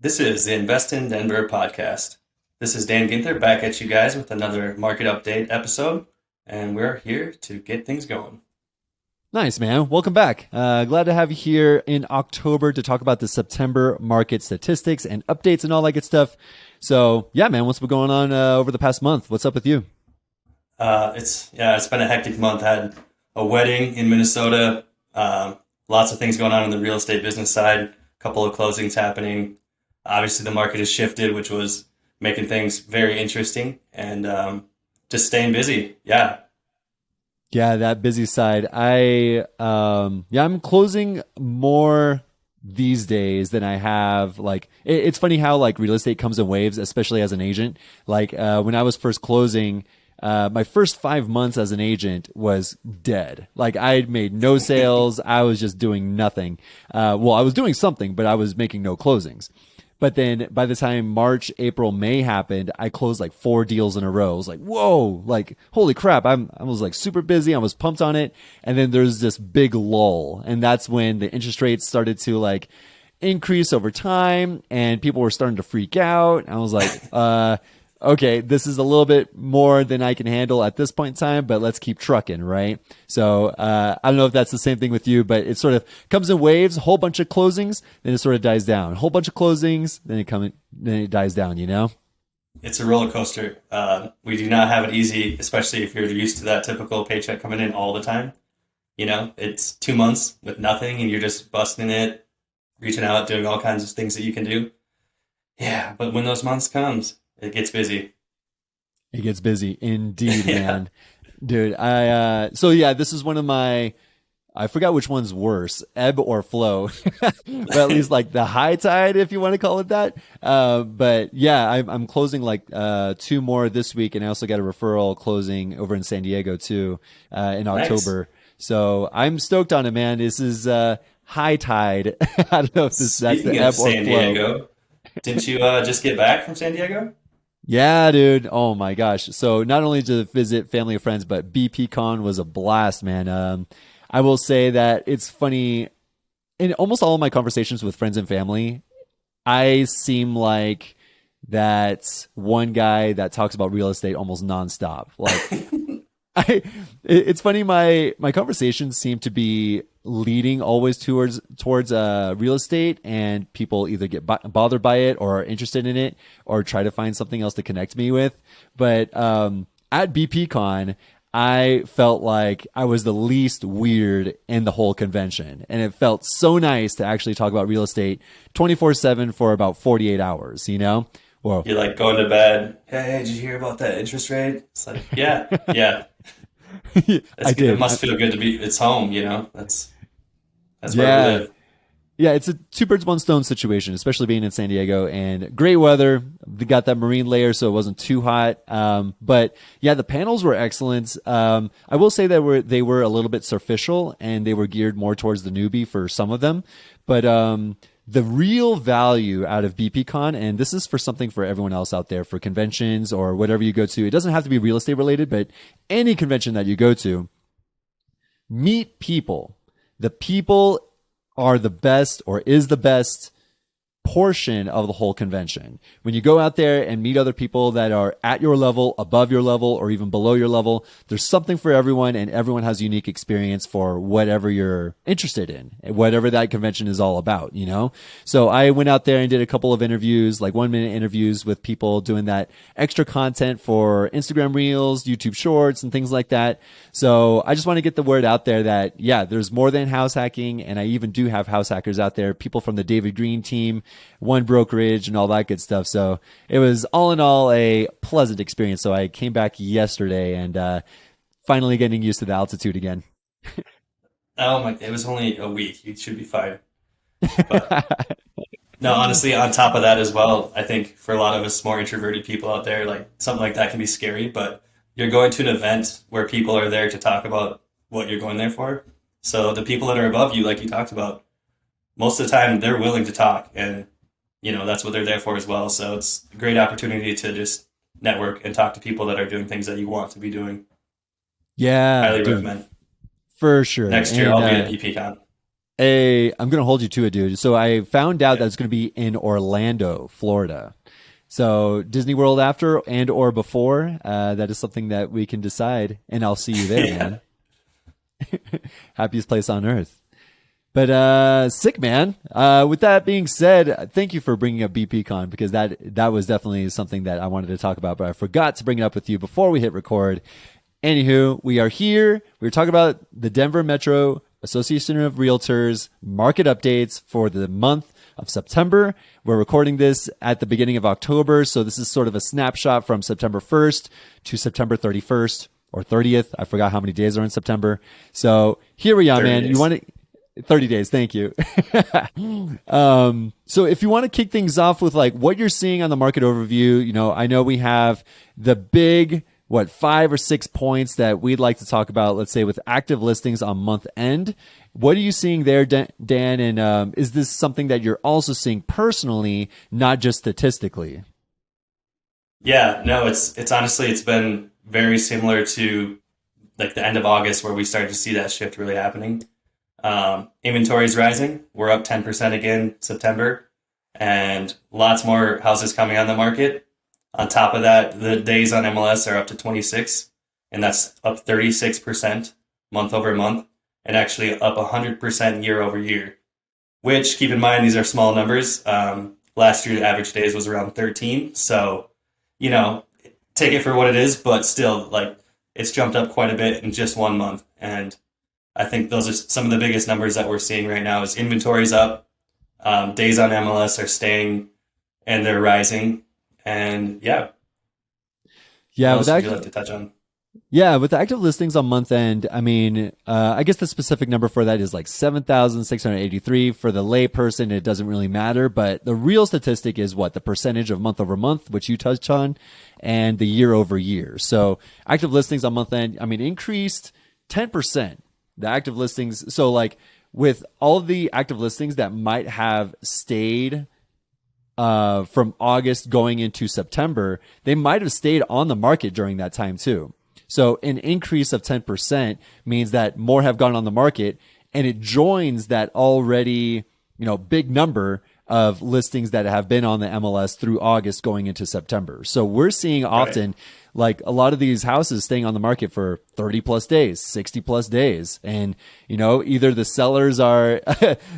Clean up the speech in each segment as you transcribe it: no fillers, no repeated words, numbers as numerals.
This is the Invest in Denver podcast. This is Dan Guenther back at you guys with another market update episode, and we're here to get things going. Nice, man. Welcome back. Glad to have you here in October to talk about the September market statistics and updates and all that good stuff. So, yeah, man, what's been going on over the past month? What's up with you? It's been a hectic month. I had a wedding in Minnesota. Lots of things going on the real estate business side. A couple of closings happening. Obviously, the market has shifted, which was making things very interesting, and just staying busy. Yeah. Yeah, that busy side. I'm closing more these days than I have. It's funny how like real estate comes in waves, especially as an agent. When I was first closing, my first 5 months as an agent was dead. Like I had made no sales. I was just doing nothing. I was doing something, but I was making no closings. But then by the time March, April, May happened, I closed like 4 deals in a row. I was like, whoa, like, holy crap. I was like super busy. I was pumped on it. And then there's this big lull. And that's when the interest rates started to like increase over time and people were starting to freak out. I was like, okay, this is a little bit more than I can handle at this point in time, but let's keep trucking, right? So I don't know if that's the same thing with you, but it sort of comes in waves, a whole bunch of closings, then it sort of dies down. A whole bunch of closings, then it dies down, you know? It's a roller coaster. We do not have it easy, especially if you're used to that typical paycheck coming in all the time. You know, it's 2 months with nothing and you're just busting it, reaching out, doing all kinds of things that you can do. Yeah, but when those months comes, it gets busy. It gets busy indeed, Yeah. man. Dude, this is one of I forgot which one's worse, ebb or flow, but at least like the high tide, if you want to call it that. But yeah, I'm closing like 2 more this week, and I also got a referral closing over in San Diego too in Nice. October. So I'm stoked on it, man. This is high tide. I don't know if that's the Speaking of ebb or San flow. Diego, didn't you just get back from San Diego? Yeah, dude. Oh my gosh. So not only to visit family and friends, but BPCON was a blast, man. I will say that it's funny in almost all of my conversations with friends and family, I seem like that one guy that talks about real estate almost nonstop. It's funny. My conversations seem to be leading always towards real estate, and people either get bothered by it or are interested in it or try to find something else to connect me with. But at BPCon, I felt like I was the least weird in the whole convention, and it felt so nice to actually talk about real estate 24/7 for about 48 hours. You know, well, You're like going to bed. Hey, did you hear about that interest rate? It's like, yeah, yeah. I It did. must feel good to be. It's home, you know. That's where we Yeah. live. Yeah, it's a two birds, one stone situation, especially being in San Diego and great weather. They got that marine layer, so it wasn't too hot. But yeah, the panels were excellent. I will say that they were a little bit superficial and they were geared more towards the newbie for some of them. But the real value out of BPCon, and this is for something for everyone else out there, for conventions or whatever you go to, it doesn't have to be real estate related, but any convention that you go to, meet people. The people are the best or is the best portion of the whole convention. When you go out there and meet other people that are at your level, above your level, or even below your level, there's something for everyone, and everyone has a unique experience for whatever you're interested in, whatever that convention is all about, you know? So I went out there and did a couple of interviews, like 1-minute interviews with people doing that extra content for Instagram Reels, YouTube Shorts, and things like that. So I just want to get the word out there that, yeah, there's more than house hacking, and I even do have house hackers out there, people from the David Green team, One Brokerage, and all that good stuff. So it was all in all a pleasant experience. So I came back yesterday and finally getting used to the altitude again. Oh my, it was only a week. You should be fine. But no, honestly, on top of that as well, I think for a lot of us more introverted people out there, like something like that can be scary. But you're going to an event where people are there to talk about what you're going there for. So the people that are above you, like you talked about, most of the time they're willing to talk, and that's what they're there for as well. So it's a great opportunity to just network and talk to people that are doing things that you want to be doing. Yeah, Highly dude, recommend. for sure. Next year And I'll be at BPCon. I'm going to hold you to it, dude. So I found out that it's going to be in Orlando, Florida. So Disney World after and or before, that is something that we can decide, and I'll see you there, Yeah. man. Happiest place on earth. But sick, man. With that being said, thank you for bringing up BPCon because that was definitely something that I wanted to talk about, but I forgot to bring it up with you before we hit record. Anywho, we are here. We're talking about the Denver Metro Association of Realtors market updates for the month of September. We're recording this at the beginning of October, so this is sort of a snapshot from September 1st to September 31st or 30th. I forgot how many days are in September. So here we are, 30 man. You days. want to 30 days. Thank you. So if you want to kick things off with like what you're seeing on the market overview, I know we have the big, 5 or 6 points that we'd like to talk about, let's say with active listings on month end. What are you seeing there, Dan? And is this something that you're also seeing personally, not just statistically? Yeah, no, it's honestly it's been very similar to like the end of August where we started to see that shift really happening. Inventories rising. We're up 10% again September, and lots more houses coming on the market. On top of that, the days on MLS are up to 26, and that's up 36% month over month, and actually up 100% year over year. Which, keep in mind, these are small numbers. Last year, the average days was around 13, so you know, take it for what it is, but still, like it's jumped up quite a bit in just 1 month, and I think those are some of the biggest numbers that we're seeing right now. Is inventories up, days on MLS are staying, and they're rising. And yeah, what Yeah, with else would that. you like to touch on? Yeah, with the active listings on month end, I mean, I guess the specific number for that is like 7,683. For the lay person, it doesn't really matter, but the real statistic is what? The percentage of month over month, which you touched on, and the year over year. So active listings on month end, I mean, increased 10%. The active listings, so like with all of the active listings that might have stayed from August going into September, they might have stayed on the market during that time too. So an increase of 10% means that more have gone on the market, and it joins that already, big number of listings that have been on the MLS through August going into September. So we're seeing Right, often like a lot of these houses staying on the market for 30 plus days, 60 plus days. And, either the sellers are,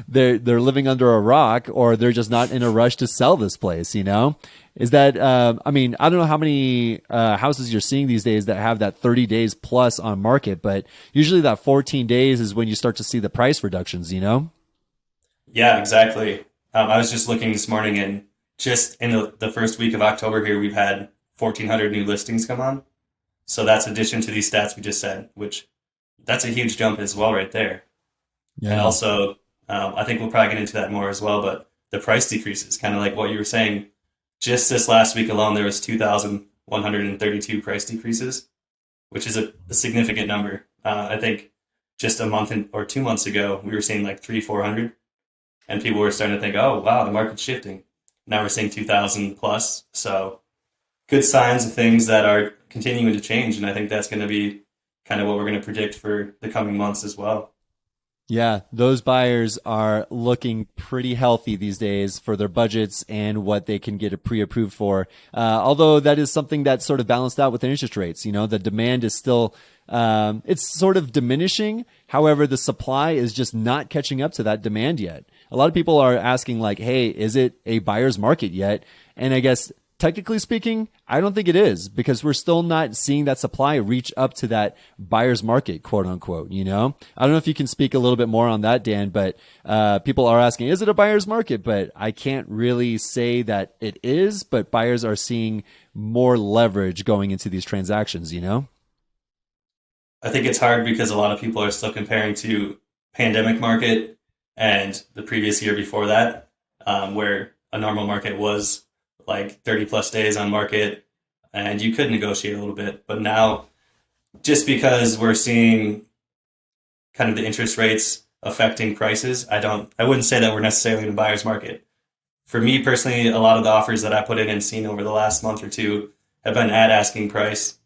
they're living under a rock, or they're just not in a rush to sell this place. Is that, I mean, I don't know how many houses you're seeing these days that have that 30 days plus on market, but usually that 14 days is when you start to see the price reductions. yeah, exactly. I was just looking this morning, and just in the first week of October here, we've had 1,400 new listings come on. So that's addition to these stats we just said, which that's a huge jump as well right there. And Yeah. also, I think we'll probably get into that more as well, but the price decreases, kind of like what you were saying. Just this last week alone, there was 2,132 price decreases, which is a significant number. I think just a month or 2 months ago, we were seeing like three, 400, and people were starting to think, oh, wow, the market's shifting. Now we're seeing 2,000 plus. So good signs of things that are continuing to change. And I think that's going to be kind of what we're going to predict for the coming months as well. Yeah, those buyers are looking pretty healthy these days for their budgets and what they can get it pre-approved for. Although that is something that's sort of balanced out with the interest rates. The demand is still, it's sort of diminishing. However, the supply is just not catching up to that demand yet. A lot of people are asking like, hey, is it a buyer's market yet? And I guess technically speaking, I don't think it is, because we're still not seeing that supply reach up to that buyer's market, quote unquote. I don't know if you can speak a little bit more on that, Dan, but people are asking, is it a buyer's market? But I can't really say that it is, but buyers are seeing more leverage going into these transactions. I think it's hard because a lot of people are still comparing to pandemic market and the previous year before that, where a normal market was like 30 plus days on market and you could negotiate a little bit. But now, just because we're seeing kind of the interest rates affecting prices, I wouldn't say that we're necessarily in a buyer's market. For me personally, a lot of the offers that I put in and seen over the last month or two have been at asking price.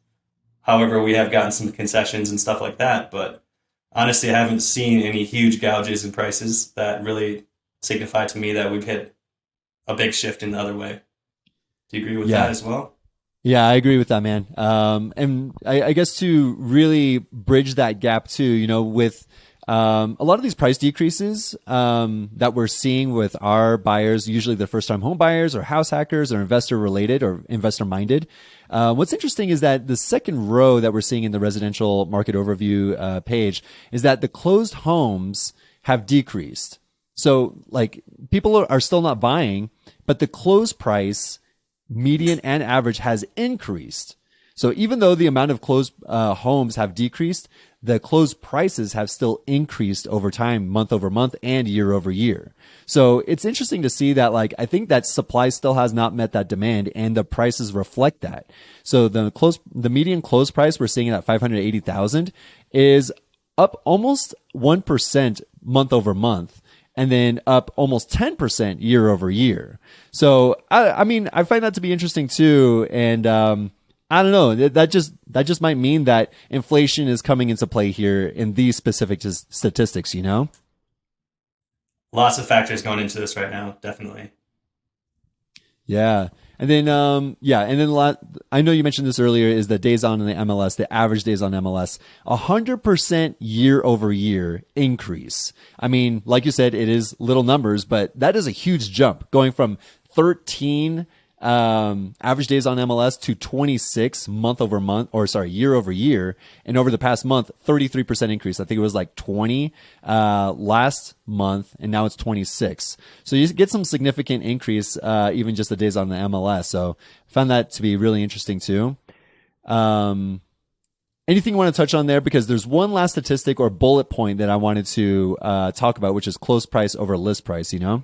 However, we have gotten some concessions and stuff like that, but honestly, I haven't seen any huge gouges in prices that really signify to me that we've hit a big shift in the other way. Do you agree with that Yeah. as well? Yeah, I agree with that, man. And I guess to really bridge that gap too, with a lot of these price decreases that we're seeing with our buyers, usually they're first time home buyers or house hackers or investor related or investor minded. What's interesting is that the second row that we're seeing in the residential market overview page is that the closed homes have decreased. So, like, people are still not buying, but the close price median and average has increased. So even though the amount of closed homes have decreased, the closed prices have still increased over time, month over month and year over year. So it's interesting to see that, like, I think that supply still has not met that demand and the prices reflect that. So the median close price we're seeing at 580,000 is up almost 1% month over month, and then up almost 10% year over year. So, I mean, I find that to be interesting too. And, I don't know, that just might mean that inflation is coming into play here in these specific statistics, you know? Lots of factors going into this right now, definitely. Yeah. And then, I know you mentioned this earlier is the days on in the MLS, the average days on MLS, 100% year over year increase. I mean, like you said, it is little numbers, but that is a huge jump going from 13 average days on MLS to 26 month over month, or sorry, year over year. And over the past month, 33% increase. I think it was like 20 last month, and now it's 26. So you get some significant increase, even just the days on the MLS. So I found that to be really interesting too. Anything you want to touch on there? Because there's one last statistic or bullet point that I wanted to talk about, which is close price over list price, you know?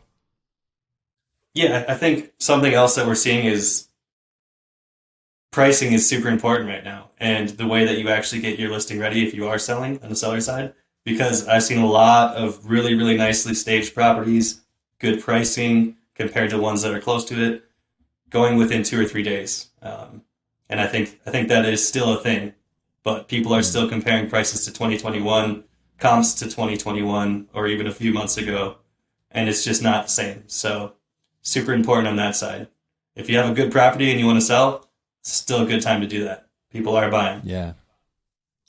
Yeah, I think something else that we're seeing is pricing is super important right now, and the way that you actually get your listing ready if you are selling on the seller side. Because I've seen a lot of really, really nicely staged properties, good pricing compared to ones that are close to it, going within 2 or 3 days. And I think that is still a thing, but people are still comparing prices to 2021, comps to 2021, or even a few months ago, and it's just not the same. So super important on that side. If you have a good property and you want to sell, still a good time to do that. People are buying. Yeah.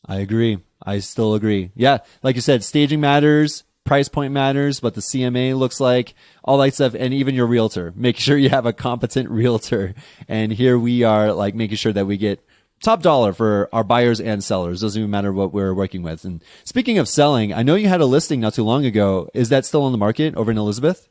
I agree. I still agree. Yeah. Like you said, staging matters, price point matters, what the CMA looks like, all that stuff, and even your realtor. Make sure you have a competent realtor. And here we are, like, making sure that we get top dollar for our buyers and sellers. Doesn't even matter what we're working with. And speaking of selling, I know you had a listing not too long ago. Is that still on the market over in Elizabeth?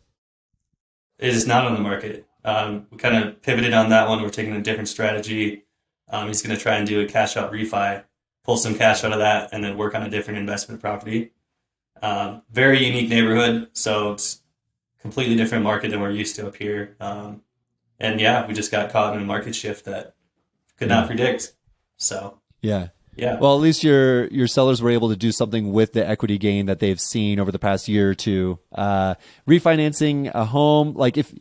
It is not on the market. We kind of pivoted on that one. We're taking a different strategy. He's going to try and do a cash out refi, pull some cash out of that, and then work on a different investment property. Very unique neighborhood, so it's completely different market than we're used to up here. And yeah, we just got caught in a market shift that could not predict. So Yeah. yeah, Well, at least your sellers were able to do something with the equity gain that they've seen over the past year or two. Refinancing a home, like if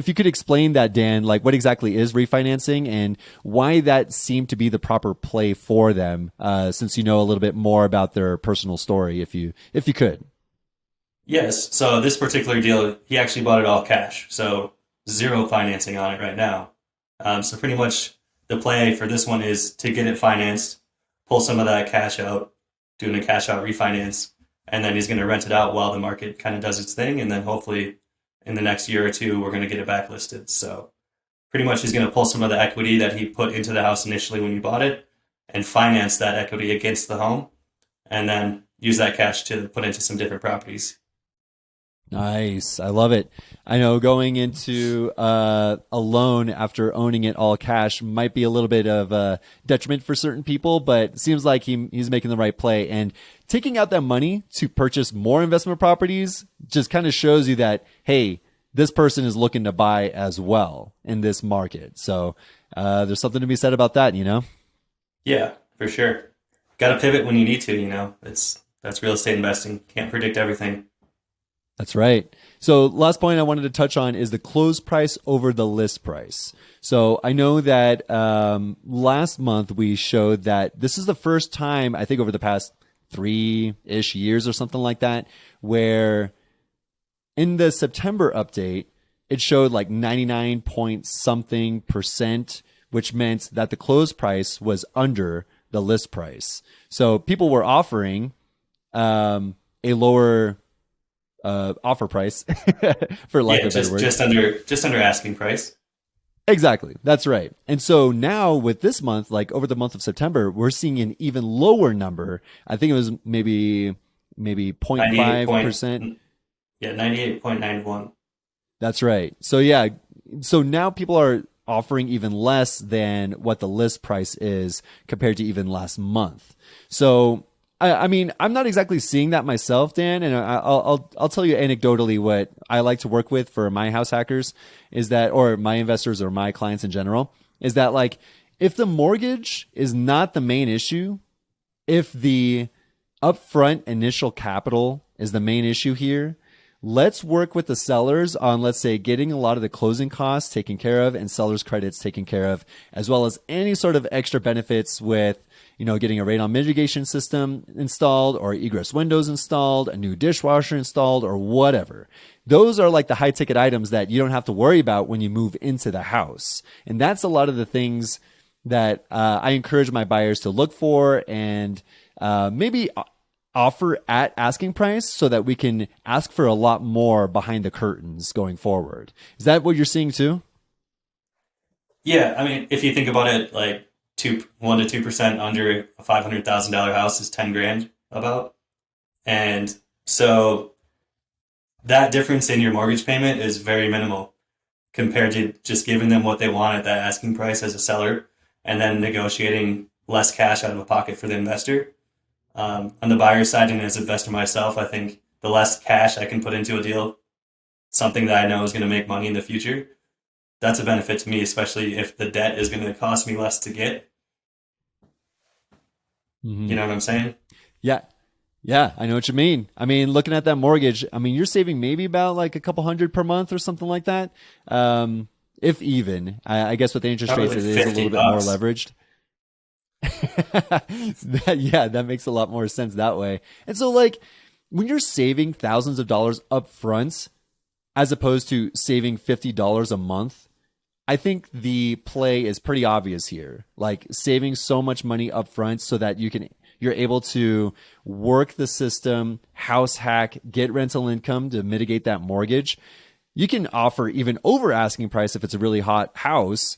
you could explain that, Dan, like what exactly is refinancing and why that seemed to be the proper play for them, since you know a little bit more about their personal story, if you could. yes. So this particular deal, he actually bought it all cash, so zero financing on it right now. So pretty much the play for this one is to get it financed, pull some of that cash out, doing a cash out refinance, and then he's going to rent it out while the market kind of does its thing, and then hopefully in the next year or two we're going to get it back listed. So pretty much he's going to pull some of the equity that he put into the house initially when you bought it and finance that equity against the home, and then use that cash to put into some different properties. Nice. I love it. I know going into a loan after owning it all cash might be a little bit of a detriment for certain people, but it seems like he's making the right play. And taking out that money to purchase more investment properties just kind of shows you that, hey, this person is looking to buy as well in this market. So there's something to be said about that, you know? Yeah, for sure. Got to pivot when you need to, you know. That's real estate investing. Can't predict everything. That's right. So last point I wanted to touch on is the close price over the list price. So I know that last month we showed that this is the first time, I think over the past 3-ish years or something like that, where in the September update, it showed like 99 point something percent, which meant that the close price was under the list price. So people were offering a lower offer price, for lack Yeah, of a better word. just under asking price. Exactly. That's right. And so now with this month, like over the month of September, we're seeing an even lower number. I think it was maybe 98 point 0.5%. yeah, 98.91. That's right. So yeah, so now people are offering even less than what the list price is compared to even last month. So I mean, I'm not exactly seeing that myself, Dan, and I'll tell you anecdotally what I like to work with for my house hackers is that, or my investors or my clients in general, is that like if the mortgage is not the main issue, if the upfront initial capital is the main issue here, let's work with the sellers on, let's say, getting a lot of the closing costs taken care of and sellers credits taken care of, as well as any sort of extra benefits with, getting a radon mitigation system installed or egress windows installed, a new dishwasher installed, or whatever. Those are like the high ticket items that you don't have to worry about when you move into the house. And that's a lot of the things that I encourage my buyers to look for and maybe offer at asking price so that we can ask for a lot more behind the curtains going forward. Is that what you're seeing too? Yeah, I mean, if you think about it, like 1 to 2% under a $500,000 house is 10 grand about. And so that difference in your mortgage payment is very minimal compared to just giving them what they want at that asking price as a seller and then negotiating less cash out of a pocket for the investor. On the buyer side, and as an investor myself, I think the less cash I can put into a deal, something that I know is going to make money in the future, that's a benefit to me, especially if the debt is going to cost me less to get. Mm-hmm. You know what I'm saying? Yeah. Yeah, I know what you mean. I mean, looking at that mortgage, I mean, you're saving maybe about like a couple hundred per month or something like that. If even, I guess with the interest Probably rates, like it is a little bit more $50. leveraged. Yeah, that makes a lot more sense that way. And so, like, when you're saving thousands of dollars up front, as opposed to saving $50 a month, I think the play is pretty obvious here. Like saving so much money up front so that you're able to work the system, house hack, get rental income to mitigate that mortgage. You can offer even over asking price if it's a really hot house,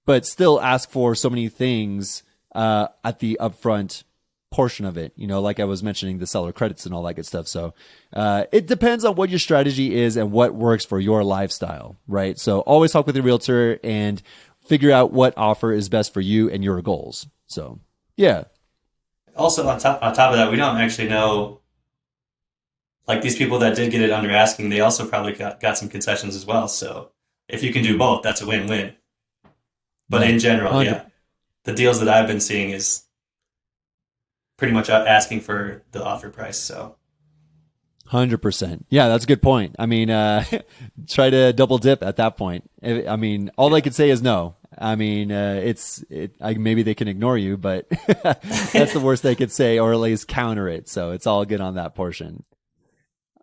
but still ask for so many things at the upfront portion of it, like I was mentioning, the seller credits and all that good stuff. So it depends on what your strategy is and what works for your lifestyle, right? So always talk with your realtor and figure out what offer is best for you and your goals. So yeah. Also, on top of that, we don't actually know, like these people that did get it under asking, they also probably got some concessions as well. So if you can do both, that's a win-win. But Right. in general, 100. yeah, the deals that I've been seeing is pretty much asking for the offer price. So 100%. Yeah, that's a good point. I mean, try to double dip at that point. I mean, all they yeah. could say is no. I mean, maybe they can ignore you, but that's the worst they could say, or at least counter it. So it's all good on that portion.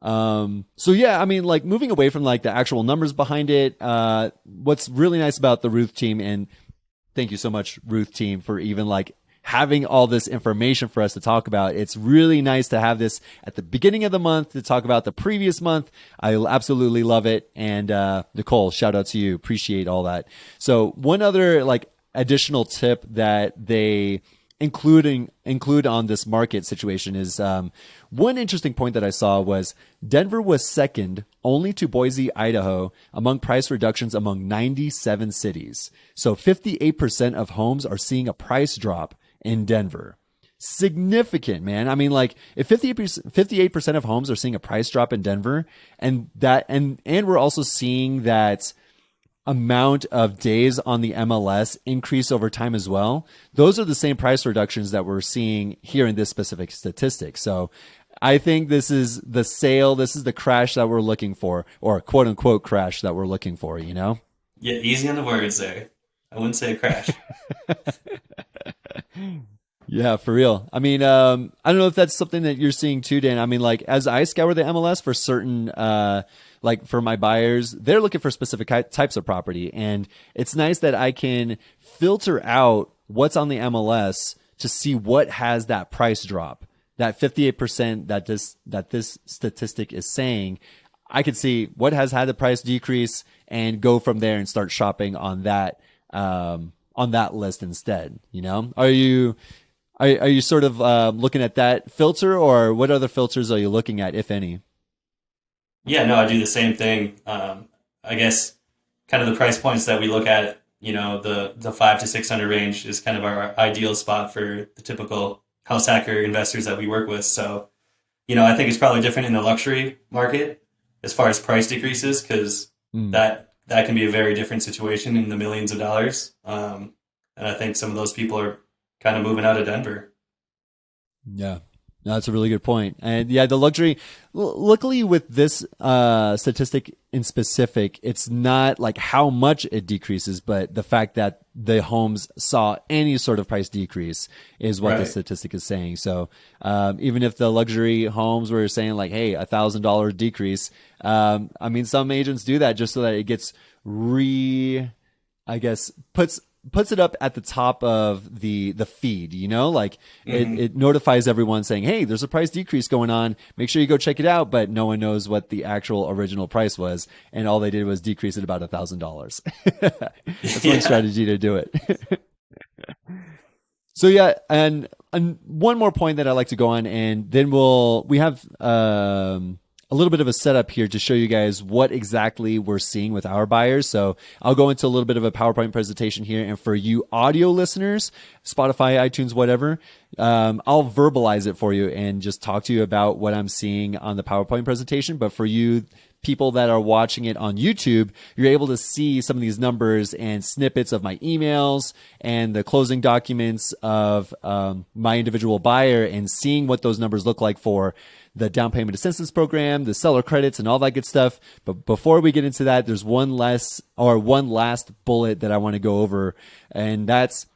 So yeah, I mean, like moving away from like the actual numbers behind it, what's really nice about the Ruth team, and thank you so much, Ruth team, for even like having all this information for us to talk about. It's really nice to have this at the beginning of the month to talk about the previous month. I absolutely love it. And Nicole, shout out to you. Appreciate all that. So one other like additional tip that they include on this market situation is one interesting point that I saw was Denver was second only to Boise, Idaho among price reductions among 97 cities. So 58% of homes are seeing a price drop in Denver. Significant, man. I mean, like if 58% of homes are seeing a price drop in Denver, and we're also seeing that amount of days on the MLS increase over time as well. Those are the same price reductions that we're seeing here in this specific statistic. So I think this is the sale, this is the crash that we're looking for, or quote unquote crash that we're looking for, Yeah, easy on the words there. I wouldn't say a crash. Yeah, for real. I mean, I don't know if that's something that you're seeing too, Dan. I mean, like as I scour the MLS for certain, like for my buyers, they're looking for specific types of property, and it's nice that I can filter out what's on the MLS to see what has that price drop, that 58% that this statistic is saying. I could see what has had the price decrease and go from there and start shopping on that list instead. You know, are you sort of looking at that filter, or what other filters are you looking at, if any? Yeah, no, I do the same thing. I guess kind of the price points that we look at, the 5 to 600 range is kind of our ideal spot for the typical house hacker investors that we work with. So, I think it's probably different in the luxury market as far as price decreases, because Mm, that can be a very different situation in the millions of dollars. And I think some of those people are kind of moving out of Denver. yeah. No, that's a really good point. And yeah, the luxury, luckily with this statistic in specific, it's not like how much it decreases, but the fact that the homes saw any sort of price decrease is what the Right. statistic is saying. So even if the luxury homes were saying like, hey, $1,000 decrease, I mean, some agents do that just so that it gets I guess puts it up at the top of the feed, like Hmm. it notifies everyone saying, hey, there's a price decrease going on, make sure you go check it out, but no one knows what the actual original price was, and all they did was decrease it about $1,000. That's one Yeah. strategy to do it. So yeah, and one more point that I like to go on, and then we have a little bit of a setup here to show you guys what exactly we're seeing with our buyers. So I'll go into a little bit of a PowerPoint presentation here, and for you audio listeners, Spotify, iTunes, whatever, I'll verbalize it for you and just talk to you about what I'm seeing on the PowerPoint presentation. But for you people that are watching it on YouTube, you're able to see some of these numbers and snippets of my emails and the closing documents of my individual buyer, and seeing what those numbers look like for the down payment assistance program, the seller credits, and all that good stuff. But before we get into that, there's one last bullet that I want to go over, and that's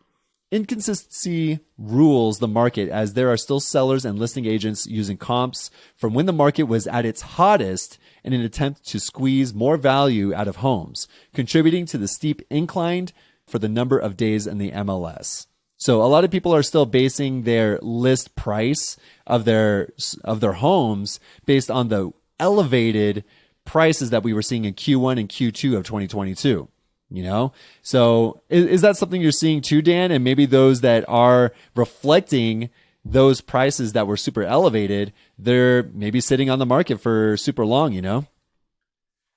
inconsistency rules the market, as there are still sellers and listing agents using comps from when the market was at its hottest in an attempt to squeeze more value out of homes, contributing to the steep incline for the number of days in the MLS. So a lot of people are still basing their list price of their homes based on the elevated prices that we were seeing in Q1 and Q2 of 2022. So is that something you're seeing too, Dan? And maybe those that are reflecting those prices that were super elevated, they're maybe sitting on the market for super long.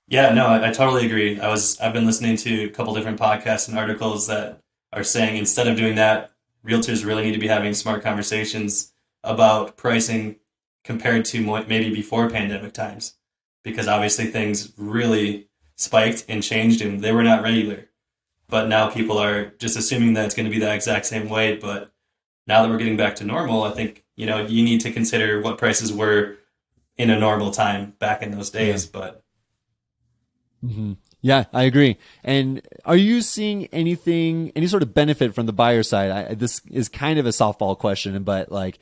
Yeah, no, I totally agree. I've been listening to a couple different podcasts and articles that are saying instead of doing that, realtors really need to be having smart conversations about pricing compared to maybe before pandemic times, because obviously things really spiked and changed and they were not regular. But now people are just assuming that it's going to be that exact same way. But now that we're getting back to normal, I think, you need to consider what prices were in a normal time back in those Yeah. days. But hmm Yeah, I agree. And are you seeing any sort of benefit from the buyer side? This is kind of a softball question, but like,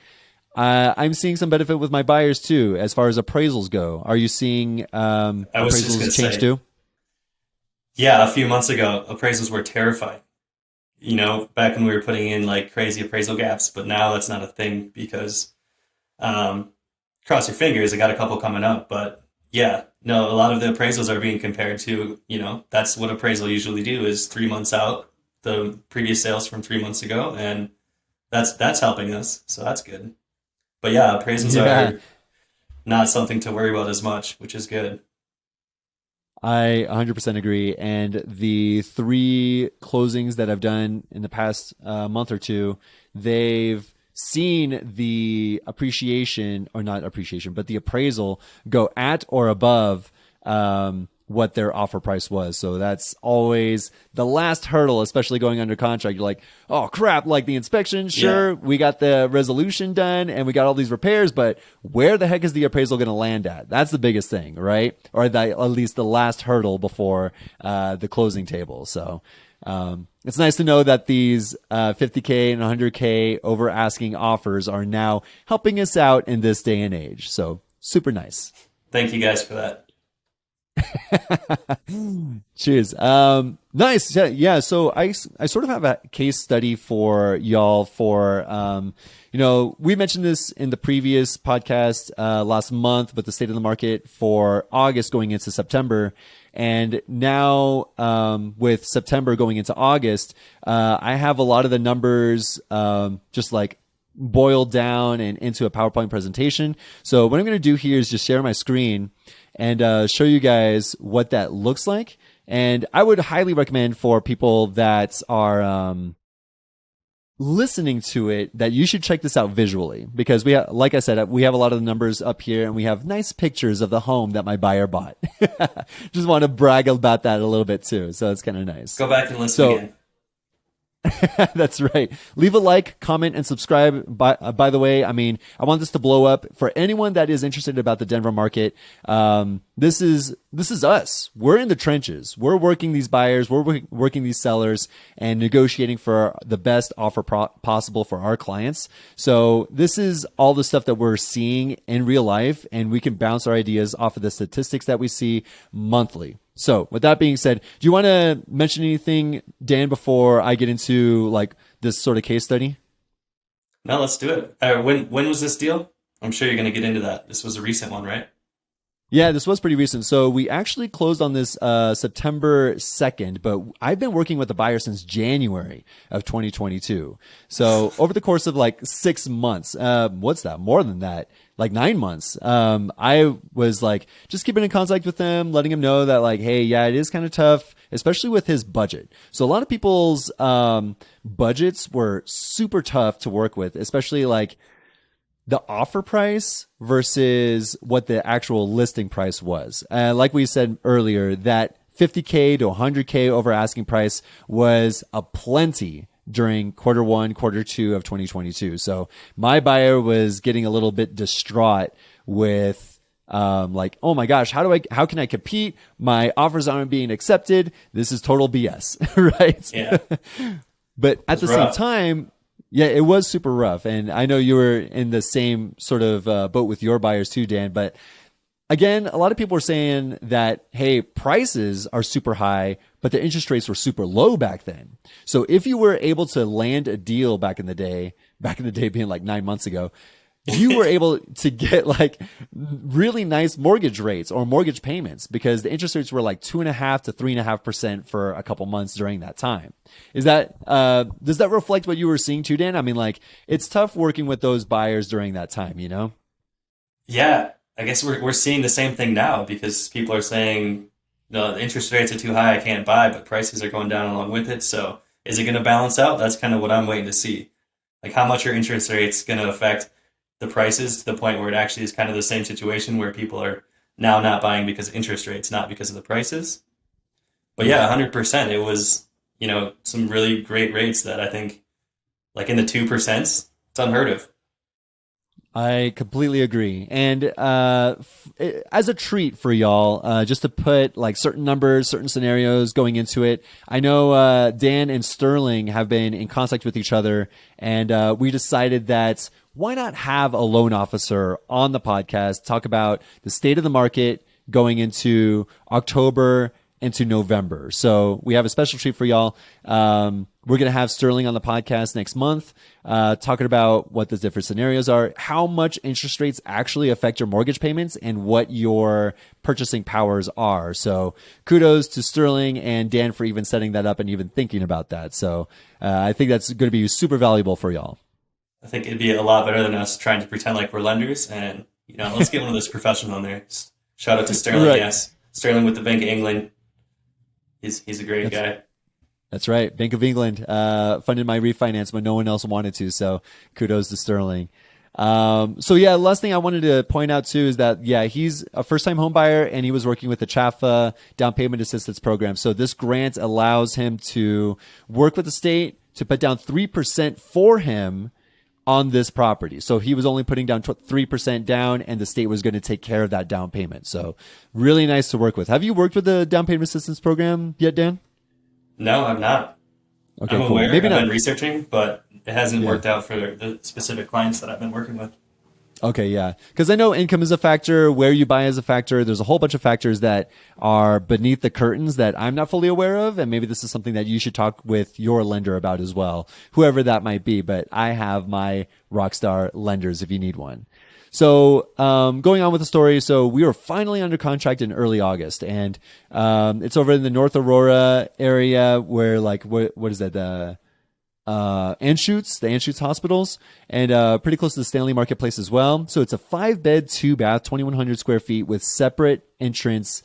I'm seeing some benefit with my buyers too, as far as appraisals go. Are you seeing I was just going appraisals to change say, too? yeah, a few months ago, appraisals were terrifying. Back when we were putting in like crazy appraisal gaps, but now that's not a thing because, um, cross your fingers, I got a couple coming up. But yeah, no, a lot of the appraisals are being compared to, that's what appraisal usually do is 3 months out the previous sales from 3 months ago, and that's helping us, so that's good. But yeah, appraisals Yeah, are not something to worry about as much, which is good. I 100% agree. And the three closings that I've done in the past month or two, they've seen the appreciation, or not appreciation, but the appraisal go at or above what their offer price was. So that's always the last hurdle, especially going under contract. You're like, oh crap, like the inspection, sure, Yeah. we got the resolution done and we got all these repairs, but where the heck is the appraisal going to land at? That's the biggest thing, right? Or at least the last hurdle before the closing table. So it's nice to know that these 50K and 100K over asking offers are now helping us out in this day and age. So super nice. Thank you guys for that. Cheers. Nice. Yeah. Yeah. So I sort of have a case study for y'all for, we mentioned this in the previous podcast, last month, but the state of the market for August going into September. And now, with September going into August, I have a lot of the numbers, just like boiled down and into a PowerPoint presentation. So what I'm going to do here is just share my screen and show you guys what that looks like. And I would highly recommend for people that are listening to it that you should check this out visually, because like I said, we have a lot of the numbers up here and we have nice pictures of the home that my buyer bought. Just want to brag about that a little bit too. So it's kind of nice. Go back and listen again. That's right. Leave a like, comment, and subscribe. By the way, I mean, I want this to blow up. For anyone that is interested about the Denver market, this is us. We're in the trenches. We're working these buyers. We're working these sellers and negotiating for the best offer possible for our clients. So this is all the stuff that we're seeing in real life, and we can bounce our ideas off of the statistics that we see monthly. So with that being said, do you want to mention anything, Dan, before I get into like this sort of case study? No, let's do it. When was this deal? I'm sure you're going to get into that. This was a recent one, right? Yeah, this was pretty recent. So we actually closed on this September 2nd, but I've been working with the buyer since January of 2022. So over the course of like 6 months, what's that? More than that, like 9 months. I was like just keeping in contact with him, letting him know that like, hey, yeah, it is kind of tough, especially with his budget. So a lot of people's budgets were super tough to work with, especially like the offer price versus what the actual listing price was. Like we said earlier, that 50K to 100K over asking price was a plenty during Q1, Q2 of 2022. So my buyer was getting a little bit distraught with like, oh my gosh, how can I compete? My offers aren't being accepted. This is total BS, right? Yeah. But at the rough. same time, yeah, it was super rough. And I know you were in the same sort of boat with your buyers too, Dan. But again, a lot of people are saying that, hey, prices are super high, but the interest rates were super low back then. So if you were able to land a deal back in the day being like 9 months ago, you were able to get like really nice mortgage rates or mortgage payments because the interest rates were like 2.5% to 3.5% for a couple months during that time. Does that reflect what you were seeing too, Dan? I mean, like it's tough working with those buyers during that time, you know? Yeah, I guess we're seeing the same thing now because people are saying the interest rates are too high, I can't buy, but prices are going down along with it. So is it going to balance out? That's kind of what I'm waiting to see. Like how much are interest rates going to affect the prices to the point where it actually is kind of the same situation where people are now not buying because of interest rates, not because of the prices. But yeah, 100%. It was, some really great rates that I think like in the 2%, it's unheard of. I completely agree. And as a treat for y'all, just to put like certain numbers, certain scenarios going into it, I know Dan and Sterling have been in contact with each other, and we decided that why not have a loan officer on the podcast talk about the state of the market going into October into November. So we have a special treat for y'all. We're going to have Sterling on the podcast next month, talking about what the different scenarios are, how much interest rates actually affect your mortgage payments, and what your purchasing powers are. So kudos to Sterling and Dan for even setting that up and even thinking about that. So I think that's going to be super valuable for y'all. I think it'd be a lot better than us trying to pretend like we're lenders. And, let's get one of those professionals on there. Shout out to Sterling, Right. yes. Sterling with the Bank of England. He's a great guy. That's right. Bank of England funded my refinance when no one else wanted to. So kudos to Sterling. So yeah, last thing I wanted to point out too is that, yeah, he's a first time home buyer and he was working with the CHFA down payment assistance program. So this grant allows him to work with the state to put down 3% for him on this property. So he was only putting down 3% down and the state was going to take care of that down payment. So really nice to work with. Have you worked with the down payment assistance program yet, Dan? No, I'm not. I'm Okay, cool. aware. Maybe I've not. been researching, but it hasn't Yeah. worked out for the specific clients that I've been working with. Okay, yeah. Because I know income is a factor, where you buy is a factor. There's a whole bunch of factors that are beneath the curtains that I'm not fully aware of. And maybe this is something that you should talk with your lender about as well, whoever that might be. But I have my rockstar lenders if you need one. So, going on with the story. So we were finally under contract in early August and, it's over in the North Aurora area where like, what is that? The Anschutz hospitals, and pretty close to the Stanley Marketplace as well. So it's a 5-bed, 2-bath, 2,100 square feet with separate entrance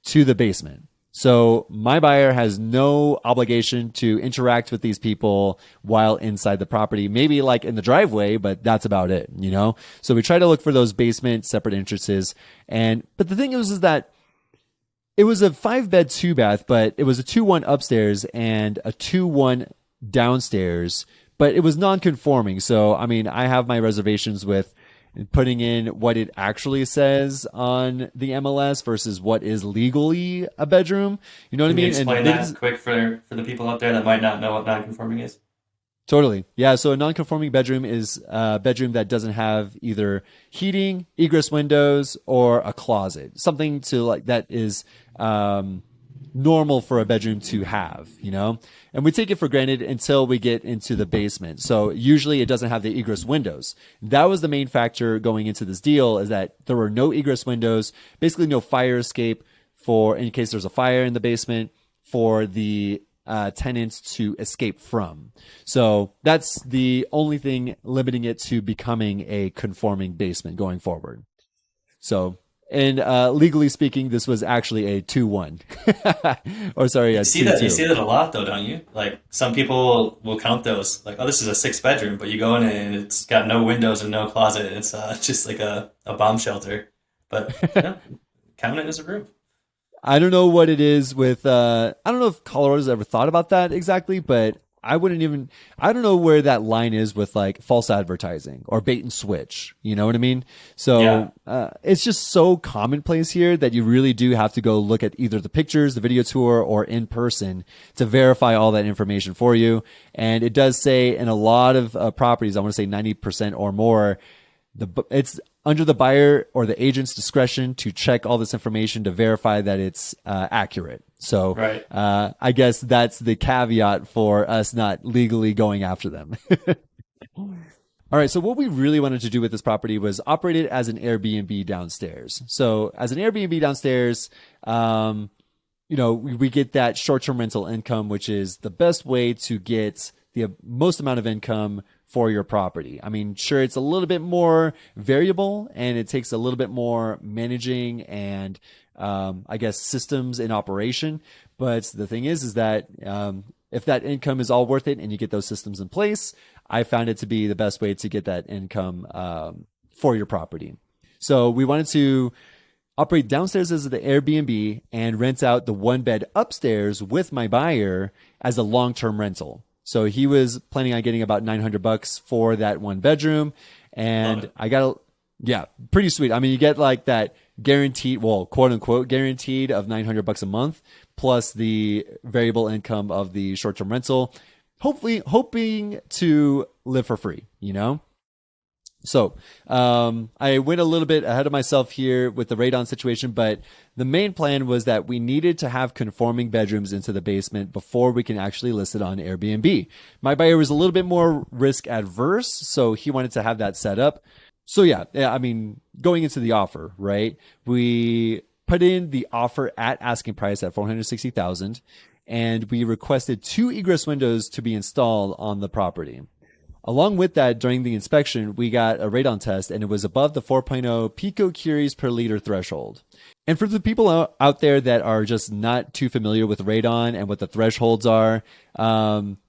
to the basement. So my buyer has no obligation to interact with these people while inside the property, maybe like in the driveway, but that's about it, you know? So we try to look for those basement separate entrances. But the thing is that it was a 5-bed, 2-bath, but it was a 2-1 upstairs and a 2-1 downstairs, but it was non-conforming. So, I mean, I have my reservations with putting in what it actually says on the MLS versus what is legally a bedroom. You know what I Can you mean? explain that quick for the people out there that might not know what non-conforming is? Totally. Yeah. So a non-conforming bedroom is a bedroom that doesn't have either heating, egress windows, or a closet. Something to like that is, normal for a bedroom to have, you know? And we take it for granted until we get into the basement. So usually it doesn't have the egress windows. That was the main factor going into this deal, is that there were no egress windows, basically no fire escape for in case there's a fire in the basement for the tenants to escape from. So that's the only thing limiting it to becoming a conforming basement going forward. So, and legally speaking, this was actually a 2-1. Or sorry, You a see that you 2-2. see that a lot though, don't you? Like some people will count those like, oh, this is a 6 bedroom, but you go in and it's got no windows and no closet. It's just like a bomb shelter. But yeah, count it as a room. I don't know what it is with, I don't know if Colorado's ever thought about that exactly, but I don't know where that line is with like false advertising or bait and switch. You know what I mean? Yeah. So, it's just so commonplace here that you really do have to go look at either the pictures, the video tour, or in person to verify all that information for you. And it does say in a lot of properties, I want to say 90% or more, it's under the buyer or the agent's discretion to check all this information to verify that it's accurate. So Right. I guess that's the caveat for us not legally going after them. All right. So what we really wanted to do with this property was operate it as an Airbnb downstairs. So as an Airbnb downstairs, we get that short-term rental income, which is the best way to get the most amount of income for your property. I mean, sure, it's a little bit more variable and it takes a little bit more managing and, I guess systems in operation. But the thing is that, if that income is all worth it and you get those systems in place, I found it to be the best way to get that income, for your property. So we wanted to operate downstairs as the Airbnb and rent out the 1-bed upstairs with my buyer as a long-term rental. So he was planning on getting about $900 for that 1 bedroom. Love And it. yeah, pretty sweet. I mean, you get like that guaranteed, well, quote unquote, guaranteed of $900 a month plus the variable income of the short-term rental, hopefully hoping to live for free, you know? So, I went a little bit ahead of myself here with the radon situation, but the main plan was that we needed to have conforming bedrooms into the basement before we can actually list it on Airbnb. My buyer was a little bit more risk adverse, so he wanted to have that set up. So yeah, I mean, going into the offer, right? We put in the offer at asking price at $460,000, and we requested 2 egress windows to be installed on the property. Along with that, during the inspection, we got a radon test and it was above the 4.0 picocuries per liter threshold. And for the people out there that are just not too familiar with radon and what the thresholds are,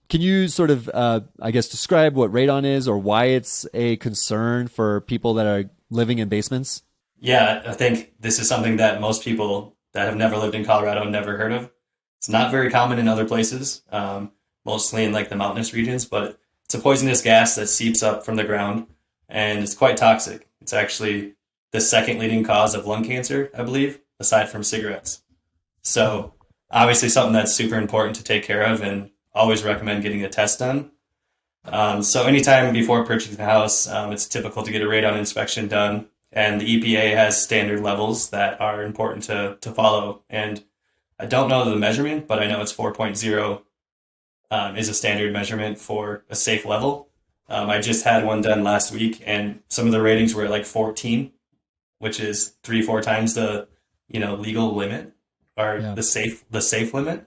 Can you sort of, I guess, describe what radon is or why it's a concern for people that are living in basements? Yeah, I think this is something that most people that have never lived in Colorado never heard of. It's not very common in other places, mostly in like the mountainous regions, but it's a poisonous gas that seeps up from the ground and it's quite toxic. It's actually the second leading cause of lung cancer, I believe, aside from cigarettes. So obviously something that's super important to take care of and always recommend getting a test done. So anytime before purchasing a house, it's typical to get a radon inspection done. And the EPA has standard levels that are important to follow. And I don't know the measurement, but I know it's 4.0 is a standard measurement for a safe level. I just had one done last week, and some of the ratings were like 14, which is 3, 4 times the legal limit or Yeah. the safe limit. Mhm.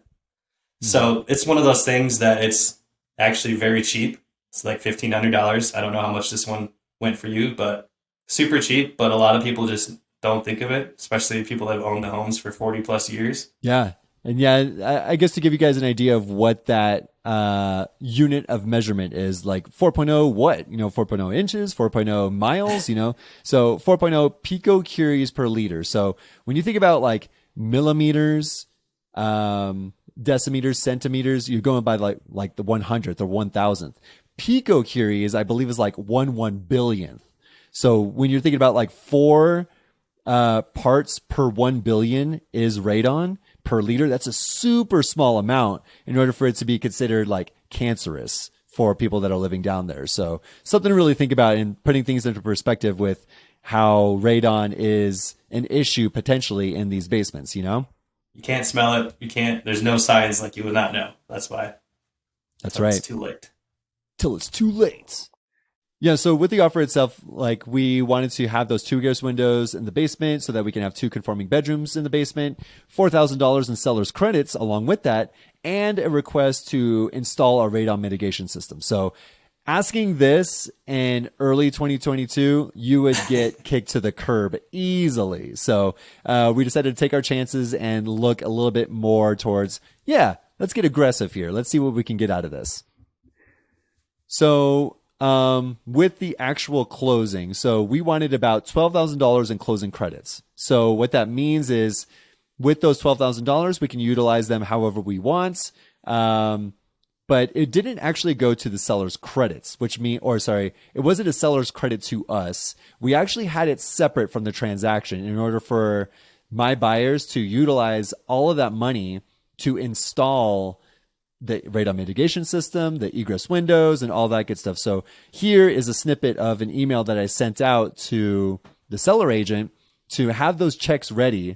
So it's one of those things that it's actually very cheap. It's like $1,500. I don't know how much this one went for you, but super cheap. But a lot of people just don't think of it, especially people that have owned the homes for 40 plus years. Yeah. And yeah, I guess to give you guys an idea of what that unit of measurement is, like 4.0 what? 4.0 inches, 4.0 miles, So 4.0 picocuries per liter. So when you think about like millimeters, decimeters, centimeters, you're going by like the 100th or 1000th. Picocuries, I believe, is like 1/1 billionth. So when you're thinking about like four parts per 1 billion is radon per liter, that's a super small amount in order for it to be considered like cancerous for people that are living down there. So something to really think about in putting things into perspective with how radon is an issue potentially in these basements. You can't smell it. You can't. There's no signs, like you would not know. That's why. That's Until it's right. too late. Till it's too late. Yeah, so with the offer itself, like we wanted to have those two egress windows in the basement so that we can have two conforming bedrooms in the basement, $4,000 in seller's credits along with that, and a request to install a radon mitigation system. So asking this in early 2022, you would get kicked to the curb easily. So we decided to take our chances and look a little bit more towards, yeah, let's get aggressive here. Let's see what we can get out of this. So with the actual closing, so we wanted about $12,000 in closing credits. So what that means is with those $12,000, we can utilize them however we want. But it didn't actually go to the seller's credits, it wasn't a seller's credit to us. We actually had it separate from the transaction in order for my buyers to utilize all of that money to install the radon mitigation system, the egress windows, and all that good stuff. So here is a snippet of an email that I sent out to the seller agent to have those checks ready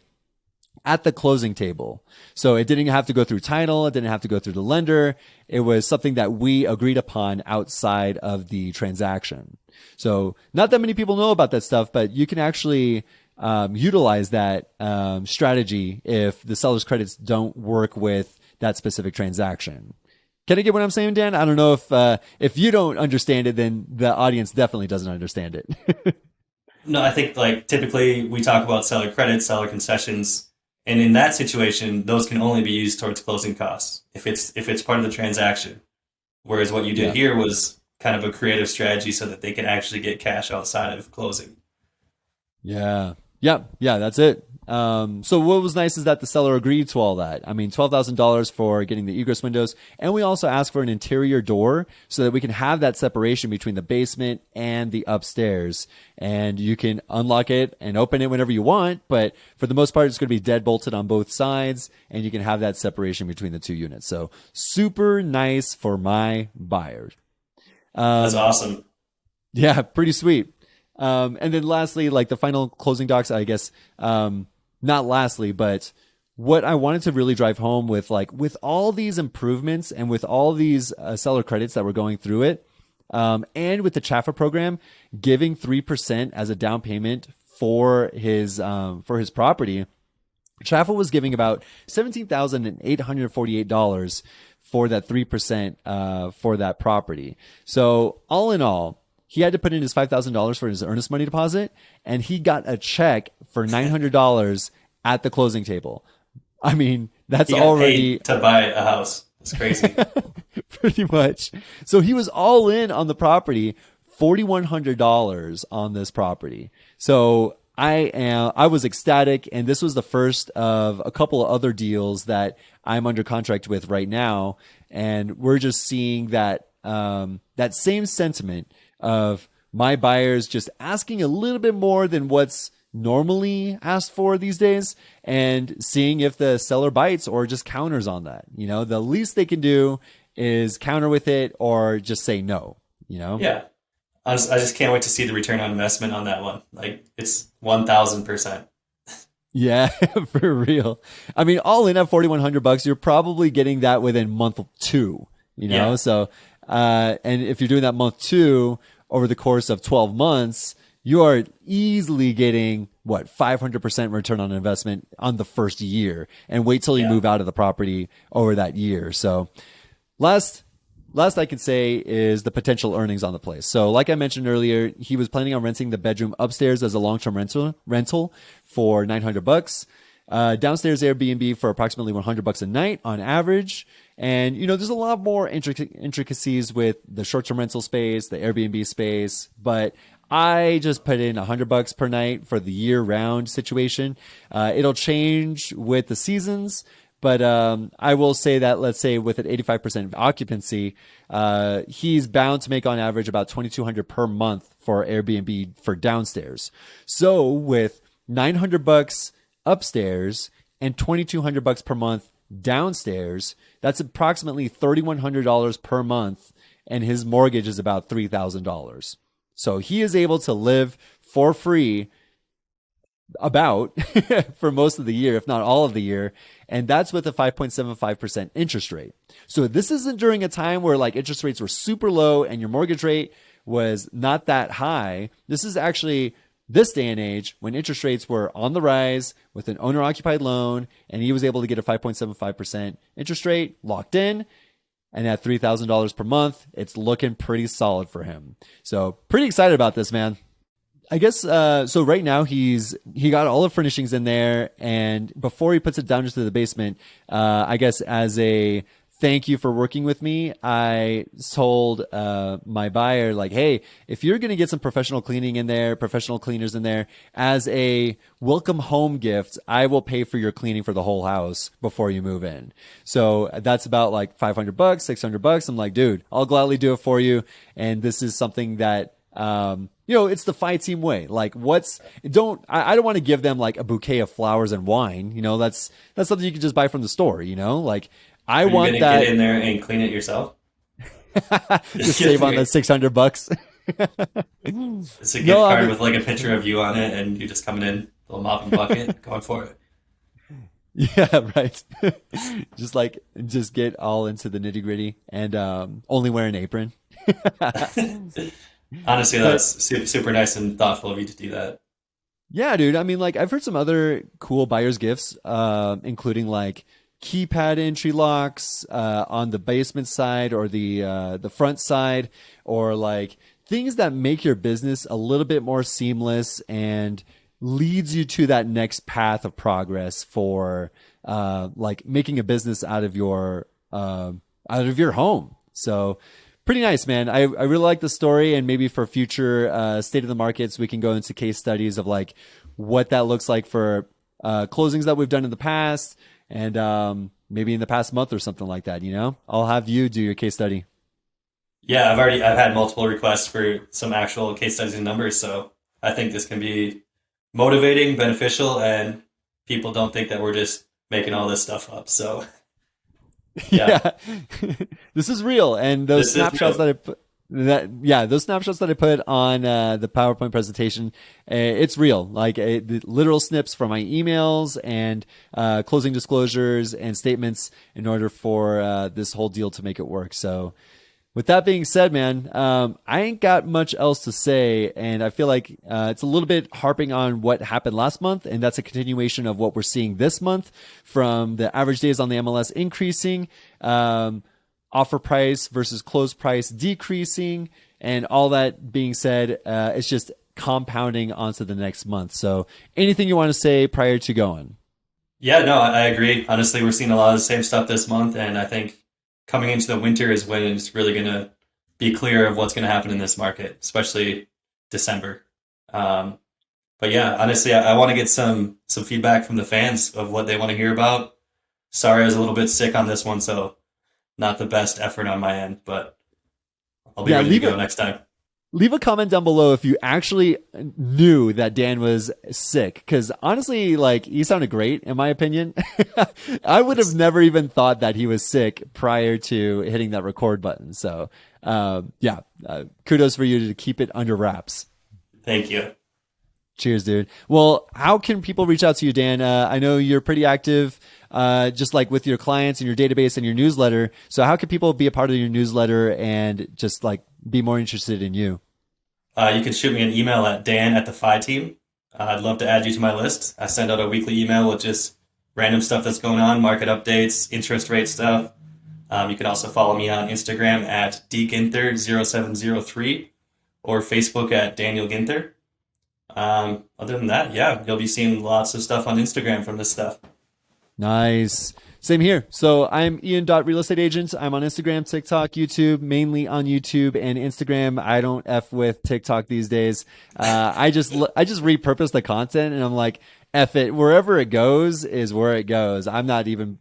at the closing table. So it didn't have to go through title. It didn't have to go through the lender. It was something that we agreed upon outside of the transaction. So not that many people know about that stuff, but you can actually utilize that strategy if the seller's credits don't work with that specific transaction. Can I get what I'm saying, Dan? I don't know if you don't understand it, then the audience definitely doesn't understand it. No, I think like typically we talk about seller credits, seller concessions, and in that situation, those can only be used towards closing costs if it's part of the transaction. Whereas what you did Yeah. here was kind of a creative strategy so that they can actually get cash outside of closing. Yeah. Yeah. Yeah. That's it. So what was nice is that the seller agreed to all that. I mean, $12,000 for getting the egress windows. And we also asked for an interior door so that we can have that separation between the basement and the upstairs. And you can unlock it and open it whenever you want. But for the most part, it's going to be dead bolted on both sides and you can have that separation between the two units. So super nice for my buyers. That's Um, awesome. yeah, pretty sweet. And then lastly, like the final closing docs, I guess, not lastly, but what I wanted to really drive home with, like, with all these improvements and with all these seller credits that were going through it, and with the Chaffa program giving 3% as a down payment for his property, Chaffa was giving about $17,848 for that 3% for that property. So all in all, he had to put in his $5,000 for his earnest money deposit, and he got a check for $900 at the closing table. I mean, that's He got already paid to buy a house. It's crazy. Pretty much. So he was all in on the property, $4,100 on this property. So I was ecstatic, and this was the first of a couple of other deals that I'm under contract with right now, and we're just seeing that that same sentiment of my buyers just asking a little bit more than what's normally asked for these days, and seeing if the seller bites or just counters on that. The least they can do is counter with it or just say no. Yeah. I just can't wait to see the return on investment on that one. Like it's 1000%. Yeah, for real. I mean, all in at $4,100, you're probably getting that within month two, Yeah. So, and if you're doing that month two over the course of 12 months, you are easily getting 500% return on investment on the first year, and wait till you Yeah. move out of the property over that year. So last I can say is the potential earnings on the place. So like I mentioned earlier, he was planning on renting the bedroom upstairs as a long-term rental for $900. Downstairs Airbnb for approximately $100 a night on average. And, there's a lot more intricacies with the short-term rental space, the Airbnb space, but I just put in $100 per night for the year-round situation. It'll change with the seasons, but I will say that, let's say with an 85% occupancy, he's bound to make on average about $2,200 per month for Airbnb for downstairs. So with $900 upstairs and $2,200 per month downstairs, that's approximately $3,100 per month, and his mortgage is about $3,000. So he is able to live for free about for most of the year, if not all of the year. And that's with a 5.75% interest rate. So this isn't during a time where like interest rates were super low and your mortgage rate was not that high. This is actually this day and age when interest rates were on the rise with an owner occupied loan, and he was able to get a 5.75% interest rate locked in. And at $3,000 per month, it's looking pretty solid for him. So pretty excited about this, man. I guess so. Right now, he got all the furnishings in there, and before he puts it down into the basement, I guess as a thank you for working with me, I told my buyer, like, hey, if you're gonna get some professional cleaning in there, professional cleaners in there, as a welcome home gift, I will pay for your cleaning for the whole house before you move in. So that's about like $500, $600. I'm like, dude, I'll gladly do it for you, and this is something that. It's the FI team way. Like, I don't want to give them like a bouquet of flowers and wine. That's something you can just buy from the store. Like, I Are you want gonna that. get in there and clean it yourself? Just save on the $600. It's a gift No, I card mean, with like a picture of you on it, and you just coming in, little mop and bucket, going for it. yeah, right. just get all into the nitty gritty and only wear an apron. Honestly, But that's super nice and thoughtful of you to do that. yeah, dude. I mean, like I've heard some other cool buyer's gifts, including like keypad entry locks on the basement side or the front side, or like things that make your business a little bit more seamless and leads you to that next path of progress for like making a business out of your home. So pretty nice, man. I really like the story, and maybe for future state of the markets, we can go into case studies of like what that looks like for closings that we've done in the past, and maybe in the past month or something like that. I'll have you do your case study. Yeah, I've had multiple requests for some actual case studies and numbers, so I think this can be motivating, beneficial, and people don't think that we're just making all this stuff up. So yeah, Yeah, this is real, and those this is snapshots real. that I put. Those snapshots that I put on the PowerPoint presentation, it's real. Like the literal snips from my emails and closing disclosures and statements in order for this whole deal to make it work. So, with that being said, man, I ain't got much else to say, and I feel like it's a little bit harping on what happened last month, and that's a continuation of what we're seeing this month from the average days on the MLS increasing. Offer price versus close price decreasing, and all that being said, it's just compounding onto the next month. So anything you want to say prior to going? Yeah, no, I agree. Honestly, we're seeing a lot of the same stuff this month, and I think coming into the winter is when it's really going to be clear of what's going to happen in this market, especially December. Um, but yeah, honestly, I want to get some feedback from the fans of what they want to hear about. Sorry, I was a little bit sick on this one, so not the best effort on my end, but I'll be Yeah, ready to go next time. leave a comment down below if you actually knew that Dan was sick. Because honestly, like, he sounded great, in my opinion. I would have never even thought that he was sick prior to hitting that record button. So, yeah, kudos for you to keep it under wraps. Thank you. Cheers, dude. Well, how can people reach out to you, Dan? I know you're pretty active, just like with your clients and your database and your newsletter. So how can people be a part of your newsletter and just like be more interested in you? You can shoot me an email at dan@thefiteam. I'd love to add you to my list. I send out a weekly email with just random stuff that's going on, market updates, interest rate stuff. You can also follow me on Instagram at dguenther0703 or Facebook at Daniel Guenther. Other than that, yeah, you'll be seeing lots of stuff on Instagram from this stuff. Nice. Same here. So I'm Ian.Real Estate Agent. I'm on Instagram, TikTok, YouTube, mainly on YouTube and Instagram. I don't F with TikTok these days. I just repurpose the content and I'm like, F it. Wherever it goes is where it goes. I'm not even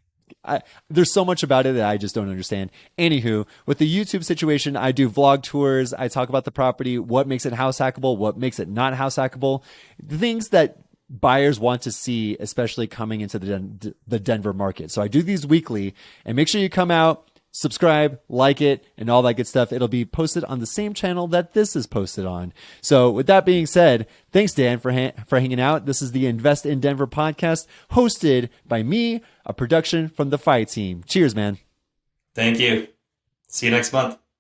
there's so much about it that I just don't understand. Anywho, with the YouTube situation, I do vlog tours. I talk about the property, what makes it house hackable, what makes it not house hackable, the things that buyers want to see, especially coming into the Denver market. So I do these weekly, and make sure you come out, subscribe, like it, and all that good stuff. It'll be posted on the same channel that this is posted on. So with that being said, thanks, Dan, for hanging out. This is the Invest in Denver podcast, hosted by me, a production from the Fight Team. Cheers, man. Thank you. See you next month.